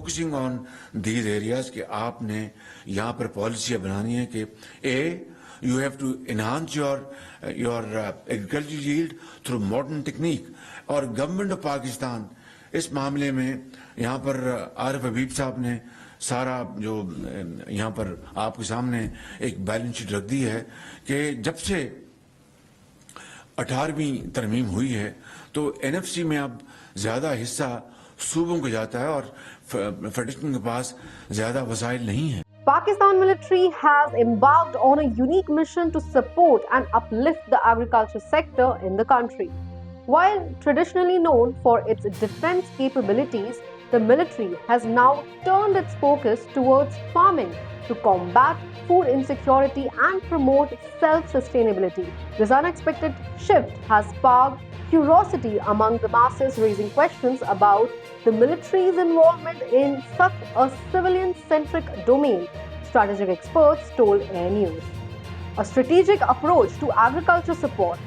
focusing on these areas कि आपने यहाँ पर पॉलिसियाँ बनानी है कि you have to enhance your agricultural yield through modern technique, और गवर्नमेंट ऑफ पाकिस्तान इस मामले में यहाँ पर आरिफ हबीब साहब ने सारा जो यहाँ पर आपके सामने एक बैलेंस शीट रख दी है कि जब से 18वीं तरमीम हुई है तो एनएफसी में अब ज्यादा हिस्सा सूबों को जाता है और फेडरेशन के पास ज्यादा वसाइल नहीं है। Pakistan military has embarked on a unique mission to support and uplift the agriculture sector in the country. While traditionally known for its defense capabilities, the military has now turned its focus towards farming to combat food insecurity and promote self-sustainability. This unexpected shift has sparked curiosity among the masses, raising questions about the military's involvement in such a civilian-centric domain, strategic experts told Air News. A strategic approach to agriculture support.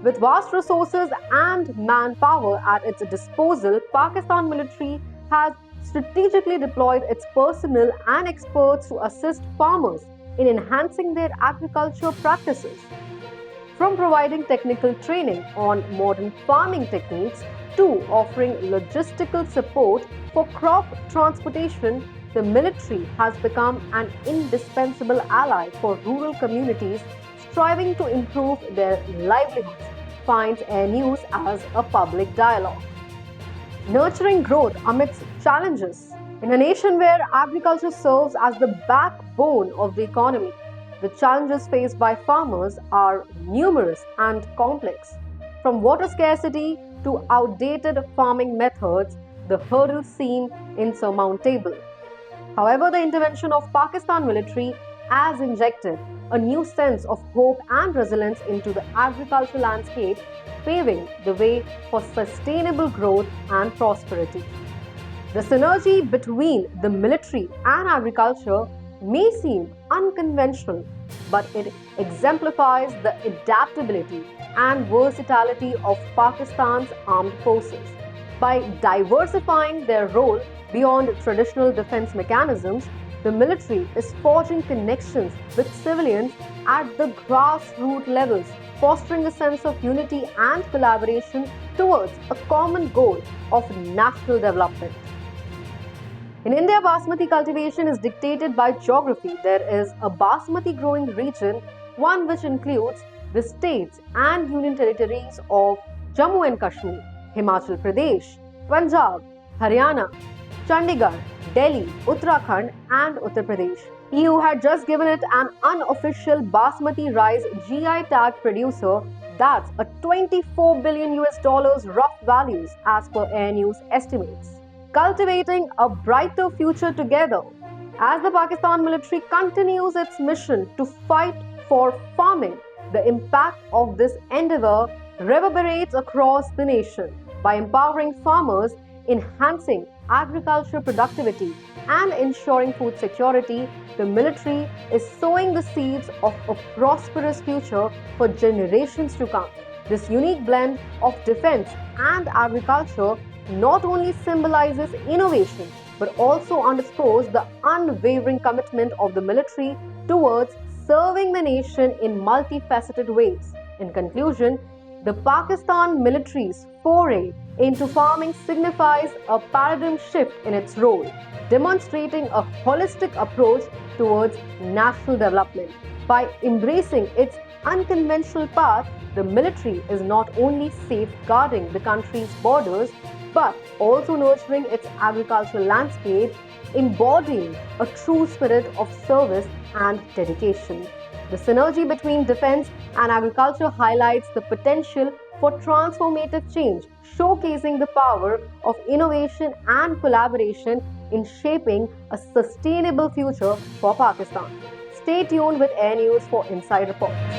With vast resources and manpower at its disposal, Pakistan military has strategically deployed its personnel and experts to assist farmers in enhancing their agriculture practices. From providing technical training on modern farming techniques to offering logistical support for crop transportation, the military has become an indispensable ally for rural communities striving to improve their livelihoods, finds Air News as a public dialogue. Nurturing growth amidst challenges. In a nation where agriculture serves as the backbone of the economy, the challenges faced by farmers are numerous and complex. From water scarcity to outdated farming methods, the hurdles seem insurmountable. However, the intervention of Pakistan military has injected a new sense of hope and resilience into the agricultural landscape, paving the way for sustainable growth and prosperity. The synergy between the military and agriculture may seem unconventional, but it exemplifies the adaptability and versatility of Pakistan's armed forces. By diversifying their role beyond traditional defense mechanisms, the military is forging connections with civilians at the grassroots levels, fostering a sense of unity and collaboration towards a common goal of national development. In India, basmati cultivation is dictated by geography. There is a basmati growing region, one which includes the states and union territories of Jammu and Kashmir, Himachal Pradesh, Punjab, Haryana, Chandigarh, Delhi, Uttarakhand and Uttar Pradesh. EU had just given it an unofficial basmati rice GI tag producer. That's a $24 billion rough values as per Air News estimates. Cultivating a brighter future together. As the Pakistan military continues its mission to fight for farming, the impact of this endeavor reverberates across the nation. By empowering farmers, enhancing agricultural productivity and ensuring food security, the military is sowing the seeds of a prosperous future for generations to come. This unique blend of defense and agriculture not only symbolizes innovation but also underscores the unwavering commitment of the military towards serving the nation in multifaceted ways. In conclusion, the Pakistan military's foray into farming signifies a paradigm shift in its role, demonstrating a holistic approach towards national development. By embracing its unconventional path, the military is not only safeguarding the country's borders but also nurturing its agricultural landscape, embodying a true spirit of service and dedication. The synergy between defense and agriculture highlights the potential for transformative change, showcasing the power of innovation and collaboration in shaping a sustainable future for Pakistan. Stay tuned with Air News for inside reports.